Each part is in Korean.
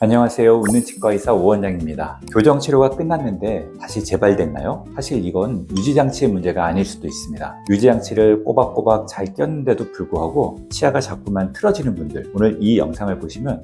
안녕하세요. 웃는 치과의사 오원장입니다. 교정치료가 끝났는데 다시 재발됐나요? 사실 이건 유지장치의 문제가 아닐 수도 있습니다. 유지장치를 꼬박꼬박 잘 꼈는데도 불구하고 치아가 자꾸만 틀어지는 분들, 오늘 이 영상을 보시면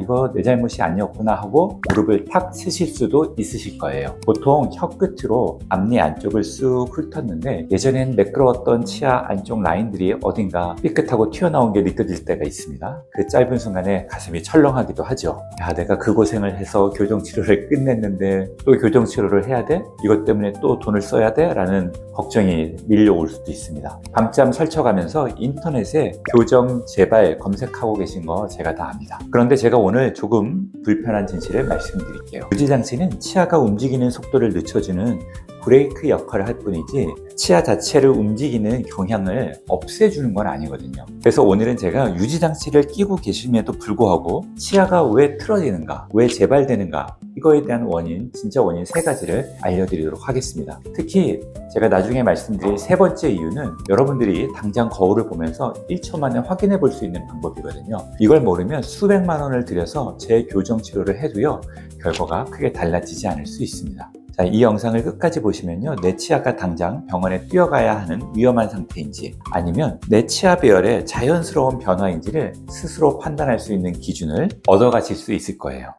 이거 내 잘못이 아니었구나 하고 무릎을 탁 쓰실 수도 있으실 거예요. 보통 혀 끝으로 앞니 안쪽을 쑥 훑었는데 예전엔 매끄러웠던 치아 안쪽 라인들이 어딘가 삐끗하고 튀어나온 게 느껴질 때가 있습니다. 그 짧은 순간에 가슴이 철렁하기도 하죠. 내가 그 고생을 해서 교정치료를 끝냈는데 또 교정치료를 해야 돼? 이것 때문에 또 돈을 써야 돼? 라는 걱정이 밀려올 수도 있습니다. 밤잠 설쳐가면서 인터넷에 교정 재발 검색하고 계신 거 제가 다 압니다. 그런데 제가 오늘 조금 불편한 진실을 말씀드릴게요. 유지장치는 치아가 움직이는 속도를 늦춰주는 브레이크 역할을 할 뿐이지 치아 자체를 움직이는 경향을 없애주는 건 아니거든요. 그래서 오늘은 제가 유지장치를 끼고 계심에도 불구하고 치아가 왜 틀어지는가, 왜 재발되는가, 이거에 대한 원인, 진짜 원인 3가지를 알려드리도록 하겠습니다. 특히 제가 나중에 말씀드릴 3번째 이유는 여러분들이 당장 거울을 보면서 1초 만에 확인해 볼 수 있는 방법이거든요. 이걸 모르면 수백만 원을 들여서 재교정 치료를 해도요, 결과가 크게 달라지지 않을 수 있습니다. 자, 이 영상을 끝까지 보시면요, 내 치아가 당장 병원에 뛰어가야 하는 위험한 상태인지 아니면 내 치아 배열의 자연스러운 변화인지를 스스로 판단할 수 있는 기준을 얻어가실 수 있을 거예요.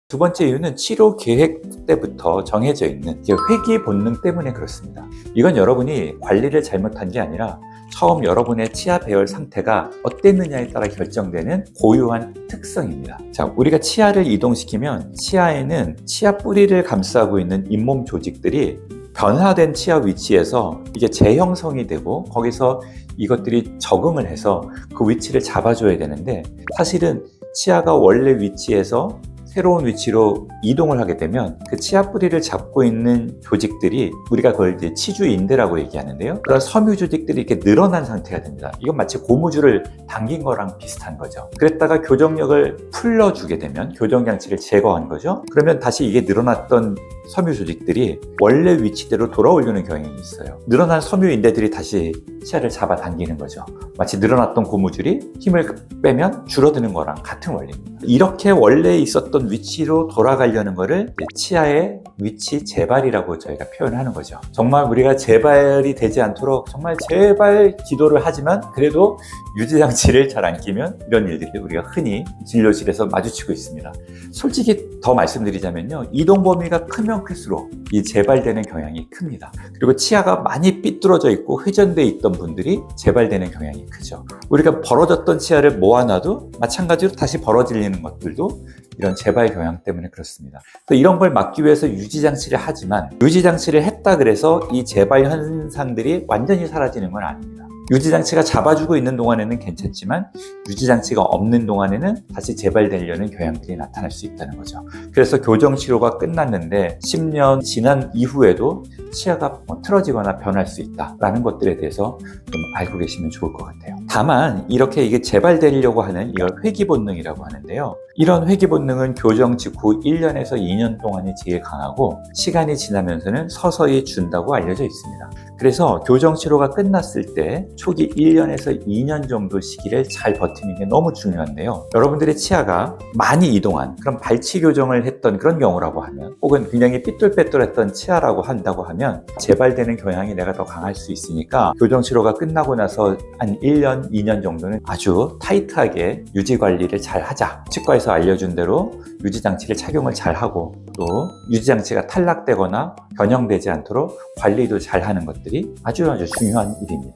두 번째 이유는 치료 계획 때부터 정해져 있는 회귀 본능 때문에 그렇습니다. 이건 여러분이 관리를 잘못한 게 아니라 처음 여러분의 치아 배열 상태가 어땠느냐에 따라 결정되는 고유한 특성입니다. 자, 우리가 치아를 이동시키면 치아에는 치아 뿌리를 감싸고 있는 잇몸 조직들이 변화된 치아 위치에서 이게 재형성이 되고 거기서 이것들이 적응을 해서 그 위치를 잡아줘야 되는데 사실은 치아가 원래 위치에서 새로운 위치로 이동을 하게 되면 그 치아 뿌리를 잡고 있는 조직들이 우리가 그걸 이제 치주인대라고 얘기하는데요. 그런 섬유 조직들이 이렇게 늘어난 상태가 됩니다. 이건 마치 고무줄을 당긴 거랑 비슷한 거죠. 그랬다가 교정력을 풀어주게 되면 교정장치를 제거한 거죠. 그러면 다시 이게 늘어났던 섬유 조직들이 원래 위치대로 돌아오려는 경향이 있어요. 늘어난 섬유인대들이 다시 치아를 잡아당기는 거죠. 마치 늘어났던 고무줄이 힘을 빼면 줄어드는 거랑 같은 원리입니다. 이렇게 원래 있었던 위치로 돌아가려는 거를 치아의 위치 재발이라고 저희가 표현하는 거죠. 정말 우리가 재발이 되지 않도록 정말 제발 기도를 하지만 그래도 유지장치를 잘 안 끼면 이런 일들이 우리가 흔히 진료실에서 마주치고 있습니다. 솔직히 더 말씀드리자면요, 이동 범위가 크면 클수록 이 재발되는 경향이 큽니다. 그리고 치아가 많이 삐뚤어져 있고 회전돼 있던 분들이 재발되는 경향이 크죠. 우리가 벌어졌던 치아를 모아놔도 마찬가지로 다시 벌어지는 것들도 이런 재발 경향 때문에 그렇습니다. 또 이런 걸 막기 위해서 유지장치를 하지만 유지장치를 했다 그래서 이 재발 현상들이 완전히 사라지는 건 아닙니다. 유지장치가 잡아주고 있는 동안에는 괜찮지만 유지장치가 없는 동안에는 다시 재발되려는 경향들이 나타날 수 있다는 거죠. 그래서 교정치료가 끝났는데 10년 지난 이후에도 치아가 틀어지거나 변할 수 있다라는 것들에 대해서 좀 알고 계시면 좋을 것 같아요. 다만 이렇게 이게 재발되려고 하는 이걸 회귀본능이라고 하는데요. 이런 회귀본능은 교정 직후 1년에서 2년 동안이 제일 강하고 시간이 지나면서는 서서히 준다고 알려져 있습니다. 그래서 교정치료가 끝났을 때 초기 1년에서 2년 정도 시기를 잘 버티는 게 너무 중요한데요. 여러분들의 치아가 많이 이동한 그런 발치 교정을 했던 그런 경우라고 하면 혹은 굉장히 삐뚤빼뚤했던 치아라고 한다고 하면 재발되는 경향이 내가 더 강할 수 있으니까 교정치료가 끝나고 나서 한 1년, 2년 정도는 아주 타이트하게 유지관리를 잘 하자. 치과에서 알려준 대로 유지장치를 착용을 잘 하고 또 유지장치가 탈락되거나 변형되지 않도록 관리도 잘 하는 것들이 아주 중요한 일입니다.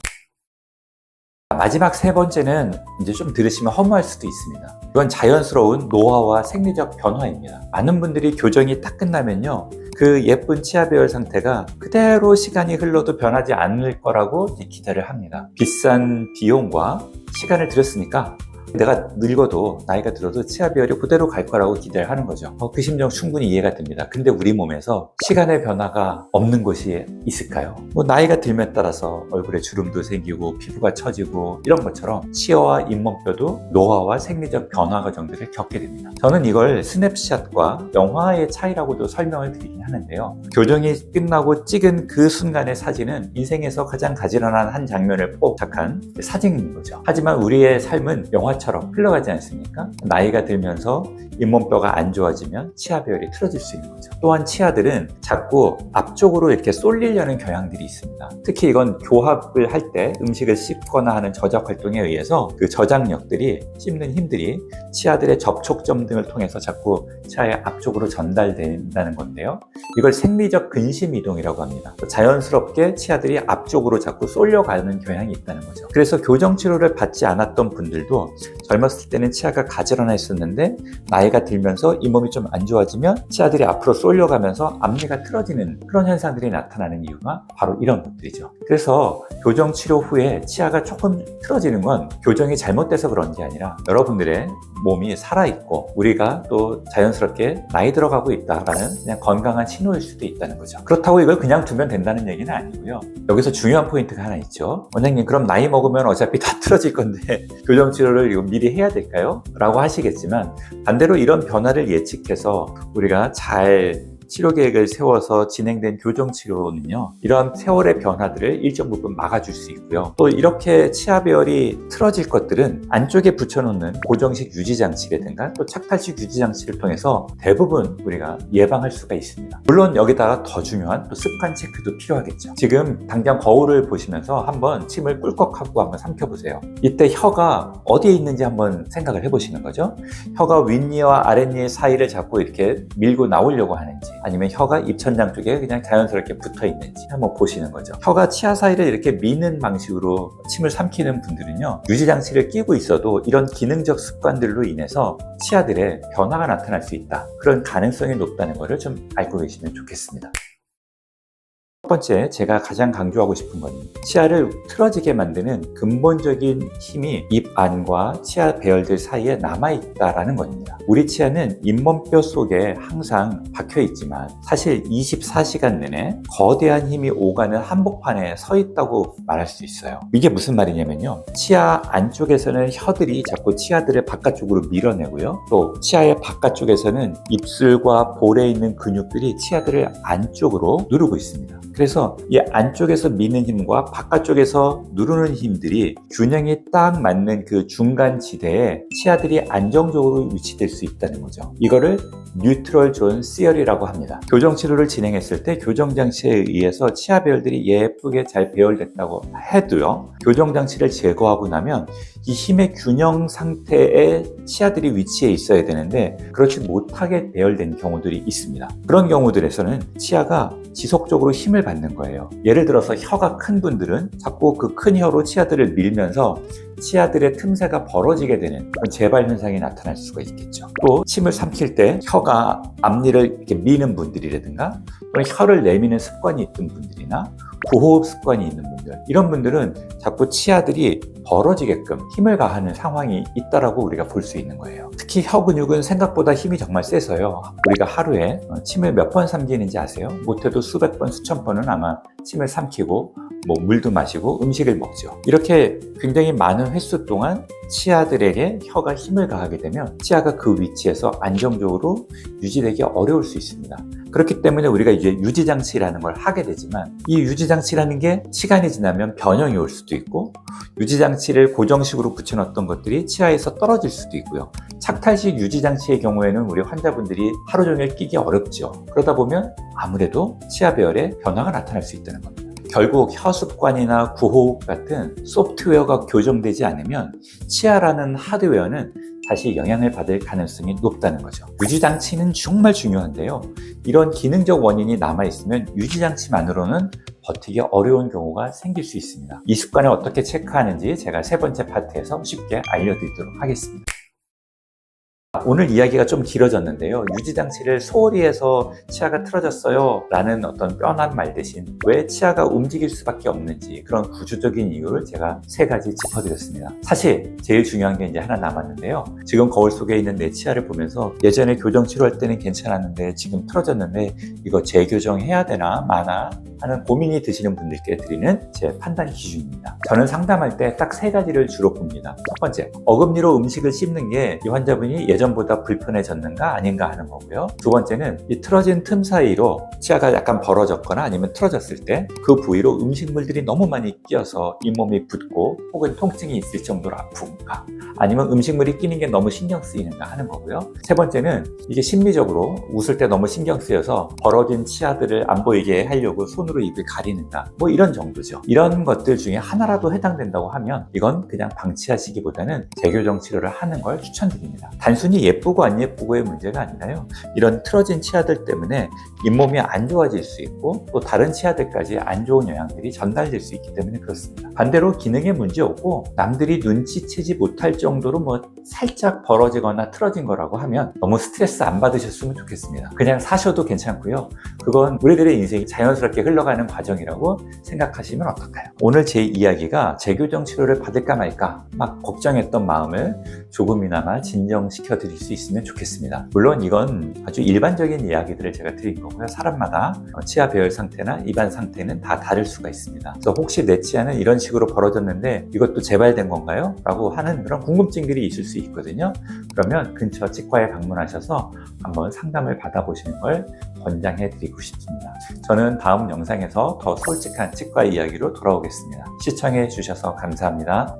마지막 3번째는 이제 좀 들으시면 허무할 수도 있습니다. 이건 자연스러운 노화와 생리적 변화입니다. 많은 분들이 교정이 딱 끝나면요, 그 예쁜 치아 배열 상태가 그대로 시간이 흘러도 변하지 않을 거라고 기대를 합니다. 비싼 비용과 시간을 들였으니까 내가 늙어도 나이가 들어도 치아 배열이 그대로 갈 거라고 기대를 하는 거죠. 그 심정 충분히 이해가 됩니다. 근데 우리 몸에서 시간의 변화가 없는 것이 있을까요? 나이가 들면 따라서 얼굴에 주름도 생기고 피부가 처지고 이런 것처럼 치아와 잇몸뼈도 노화와 생리적 변화 과정들을 겪게 됩니다. 저는 이걸 스냅샷과 영화의 차이라고도 설명을 드리긴 하는데요. 교정이 끝나고 찍은 그 순간의 사진은 인생에서 가장 가지런한 한 장면을 포착한 사진인 거죠. 하지만 우리의 삶은 영화 혀처럼 흘러가지 않습니까? 나이가 들면서 잇몸뼈가 안 좋아지면 치아 배열이 틀어질 수 있는 거죠. 또한 치아들은 자꾸 앞쪽으로 이렇게 쏠리려는 경향들이 있습니다. 특히 이건 교합을 할 때 음식을 씹거나 하는 저작 활동에 의해서 그 저장력들이, 씹는 힘들이 치아들의 접촉점 등을 통해서 자꾸 치아의 앞쪽으로 전달된다는 건데요. 이걸 생리적 근심 이동이라고 합니다. 자연스럽게 치아들이 앞쪽으로 자꾸 쏠려가는 경향이 있다는 거죠. 그래서 교정 치료를 받지 않았던 분들도 젊었을 때는 치아가 가지런하 있었는데 나이가 들면서 잇몸이 좀 안 좋아지면 치아들이 앞으로 쏠려가면서 앞니가 틀어지는 그런 현상들이 나타나는 이유가 바로 이런 것들이죠. 그래서 교정 치료 후에 치아가 조금 틀어지는 건 교정이 잘못돼서 그런 게 아니라 여러분들의 몸이 살아있고 우리가 또 자연스럽게 나이 들어가고 있다라는 그냥 건강한 신호일 수도 있다는 거죠. 그렇다고 이걸 그냥 두면 된다는 얘기는 아니고요. 여기서 중요한 포인트가 하나 있죠. 원장님, 그럼 나이 먹으면 어차피 다 틀어질 건데 교정 치료를 이거 미리 해야 될까요? 라고 하시겠지만, 반대로 이런 변화를 예측해서 우리가 잘 치료 계획을 세워서 진행된 교정 치료는요, 이러한 세월의 변화들을 일정 부분 막아줄 수 있고요. 또 이렇게 치아 배열이 틀어질 것들은 안쪽에 붙여놓는 고정식 유지 장치라든가 또 착탈식 유지 장치를 통해서 대부분 우리가 예방할 수가 있습니다. 물론 여기다가 더 중요한 또 습관 체크도 필요하겠죠. 지금 당장 거울을 보시면서 한번 침을 꿀꺽하고 한번 삼켜보세요. 이때 혀가 어디에 있는지 한번 생각을 해보시는 거죠. 혀가 윗니와 아랫니 사이를 자꾸 이렇게 밀고 나오려고 하는지, 아니면 혀가 입천장 쪽에 그냥 자연스럽게 붙어 있는지 한번 보시는 거죠. 혀가 치아 사이를 이렇게 미는 방식으로 침을 삼키는 분들은요, 유지장치를 끼고 있어도 이런 기능적 습관들로 인해서 치아들의 변화가 나타날 수 있다, 그런 가능성이 높다는 것을 좀 알고 계시면 좋겠습니다. 첫 번째, 제가 가장 강조하고 싶은 건 치아를 틀어지게 만드는 근본적인 힘이 입 안과 치아 배열들 사이에 남아있다라는 겁니다. 우리 치아는 잇몸뼈 속에 항상 박혀있지만 사실 24시간 내내 거대한 힘이 오가는 한복판에 서 있다고 말할 수 있어요. 이게 무슨 말이냐면요, 치아 안쪽에서는 혀들이 자꾸 치아들을 바깥쪽으로 밀어내고요, 또 치아의 바깥쪽에서는 입술과 볼에 있는 근육들이 치아들을 안쪽으로 누르고 있습니다. 그래서 이 안쪽에서 미는 힘과 바깥쪽에서 누르는 힘들이 균형이 딱 맞는 그 중간 지대에 치아들이 안정적으로 위치될 수 있다는 거죠. 이거를 뉴트럴 존 시어리라고 합니다. 교정 치료를 진행했을 때 교정 장치에 의해서 치아 배열들이 예쁘게 잘 배열됐다고 해도요, 교정 장치를 제거하고 나면 이 힘의 균형 상태에 치아들이 위치해 있어야 되는데 그렇지 못하게 배열된 경우들이 있습니다. 그런 경우들에서는 치아가 지속적으로 힘을 받는 거예요. 예를 들어서 혀가 큰 분들은 자꾸 그 큰 혀로 치아들을 밀면서 치아들의 틈새가 벌어지게 되는 그런 재발 현상이 나타날 수가 있겠죠. 또 침을 삼킬 때 혀가 앞니를 이렇게 미는 분들이라든가 또는 혀를 내미는 습관이 있던 분들이나 구호흡 습관이 있는 분들, 이런 분들은 자꾸 치아들이 벌어지게끔 힘을 가하는 상황이 있다라고 우리가 볼 수 있는 거예요. 특히 혀 근육은 생각보다 힘이 정말 세서요, 우리가 하루에 침을 몇 번 삼키는지 아세요? 못해도 수백 번, 수천 번은 아마 침을 삼키고 물도 마시고 음식을 먹죠. 이렇게 굉장히 많은 횟수 동안 치아들에게 혀가 힘을 가하게 되면 치아가 그 위치에서 안정적으로 유지되기 어려울 수 있습니다. 그렇기 때문에 우리가 이제 유지장치라는 걸 하게 되지만, 이 유지장치라는 게 시간이 지나면 변형이 올 수도 있고, 유지장치를 고정식으로 붙여놨던 것들이 치아에서 떨어질 수도 있고요. 착탈식 유지장치의 경우에는 우리 환자분들이 하루 종일 끼기 어렵죠. 그러다 보면 아무래도 치아 배열에 변화가 나타날 수 있다는 겁니다. 결국 혀 습관이나 구호흡 같은 소프트웨어가 교정되지 않으면 치아라는 하드웨어는 다시 영향을 받을 가능성이 높다는 거죠. 유지장치는 정말 중요한데요, 이런 기능적 원인이 남아있으면 유지장치만으로는 버티기 어려운 경우가 생길 수 있습니다. 이 습관을 어떻게 체크하는지 제가 세 번째 파트에서 쉽게 알려드리도록 하겠습니다. 오늘 이야기가 좀 길어졌는데요, 유지장치를 소홀히 해서 치아가 틀어졌어요 라는 어떤 뻔한 말 대신 왜 치아가 움직일 수밖에 없는지, 그런 구조적인 이유를 제가 세 가지 짚어드렸습니다. 사실 제일 중요한 게 이제 하나 남았는데요, 지금 거울 속에 있는 내 치아를 보면서 예전에 교정 치료할 때는 괜찮았는데 지금 틀어졌는데 이거 재교정해야 되나 마나 하는 고민이 드시는 분들께 드리는 제 판단 기준입니다. 저는 상담할 때 딱 3가지를 주로 봅니다. 첫 번째, 어금니로 음식을 씹는 게 이 환자분이 예전보다 불편해졌는가 아닌가 하는 거고요. 두 번째는 이 틀어진 틈 사이로 치아가 약간 벌어졌거나 아니면 틀어졌을 때 그 부위로 음식물들이 너무 많이 끼어서 잇몸이 붓고 혹은 통증이 있을 정도로 아픈가, 아니면 음식물이 끼는 게 너무 신경 쓰이는가 하는 거고요. 세 번째는 이게 심리적으로 웃을 때 너무 신경 쓰여서 벌어진 치아들을 안 보이게 하려고 손으로 입을 가리는가, 뭐 이런 정도죠. 이런 것들 중에 하나라도 해당된다고 하면 이건 그냥 방치하시기보다는 재교정 치료를 하는 걸 추천드립니다. 단순히 예쁘고 안 예쁘고의 문제가 아니라요, 이런 틀어진 치아들 때문에 잇몸이 안 좋아질 수 있고 또 다른 치아들까지 안 좋은 영향들이 전달될 수 있기 때문에 그렇습니다. 반대로 기능에 문제 없고 남들이 눈치채지 못할 정도로 뭐 살짝 벌어지거나 틀어진 거라고 하면 너무 스트레스 안 받으셨으면 좋겠습니다. 그냥 사셔도 괜찮고요. 그건 우리들의 인생이 자연스럽게 흘러가는 과정이라고 생각하시면 어떨까요? 오늘 제 이야기가 재교정 치료를 받을까 말까 막 걱정했던 마음을 조금이나마 진정시켜 드릴 수 있으면 좋겠습니다. 물론 이건 아주 일반적인 이야기들을 제가 드린 거고요. 사람마다 치아 배열 상태나 입안 상태는 다 다를 수가 있습니다. 그래서 혹시 내 치아는 이런 식으로 벌어졌는데 이것도 재발된 건가요? 라고 하는 그런 궁금증들이 있을 수 있거든요. 그러면 근처 치과에 방문하셔서 한번 상담을 받아보시는 걸 권장해 드리고 싶습니다. 저는 다음 영상에서 더 솔직한 치과 이야기로 돌아오겠습니다. 시청해 주셔서 감사합니다.